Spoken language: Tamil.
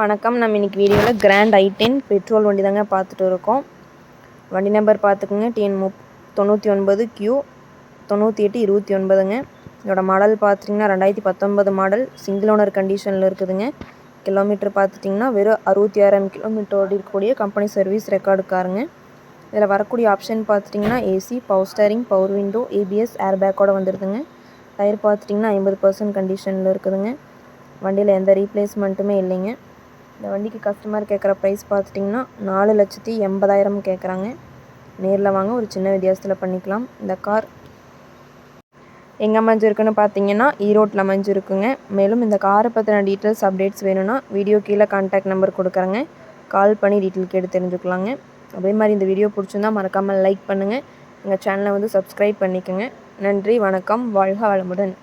வணக்கம். நம்ம இன்றைக்கி வீடியோவில் கிராண்ட் i10 பெட்ரோல் வண்டி தாங்க பார்த்துட்டு இருக்கோம். வண்டி நம்பர் பார்த்துக்குங்க, TN 99Q 9829ங்க. இதோட மாடல் பார்த்துட்டிங்கன்னா 2019 மாடல், சிங்கிள் ஓனர் கண்டிஷனில் இருக்குதுங்க. கிலோமீட்டர் பார்த்துட்டிங்கன்னா வெறும் 66,000 கிலோமீட்டர் ஓடி இருக்கக்கூடிய கம்பெனி சர்வீஸ் ரெக்கார்டு காருங்க. இதில் வரக்கூடிய ஆப்ஷன் பார்த்துட்டிங்கன்னா AC, power steering, power window, ABS, ஏர் பேக்கோடு வந்துடுதுங்க. டயர் பார்த்துட்டிங்கன்னா 50% கண்டிஷனில் இருக்குதுங்க. வண்டியில் எந்த ரீப்ளேஸ்மெண்ட்டுமே இல்லைங்க. இந்த வண்டிக்கு கஸ்டமர் கேட்குற ப்ரைஸ் பார்த்துட்டிங்கன்னா 4,80,000 கேட்குறாங்க. நேரில் வாங்க, ஒரு சின்ன வித்தியாசத்தில் பண்ணிக்கலாம். இந்த கார் எங்கே அமைஞ்சிருக்குன்னு பார்த்தீங்கன்னா ஈரோட்டில் அமைஞ்சிருக்குங்க. மேலும் இந்த காரை பற்றின டீட்டெயில்ஸ் அப்டேட்ஸ் வேணும்னா வீடியோ கீழே கான்டாக்ட் நம்பர் கொடுக்குறேங்க, கால் பண்ணி டீட்டெயில் கேட்டு தெரிஞ்சுக்கலாங்க. அதே மாதிரி இந்த வீடியோ பிடிச்சிருந்தால் மறக்காமல் லைக் பண்ணுங்கள், எங்கள் சேனலை சப்ஸ்கிரைப் பண்ணிக்கோங்க. நன்றி, வணக்கம், வாழ்க வளமுடன்.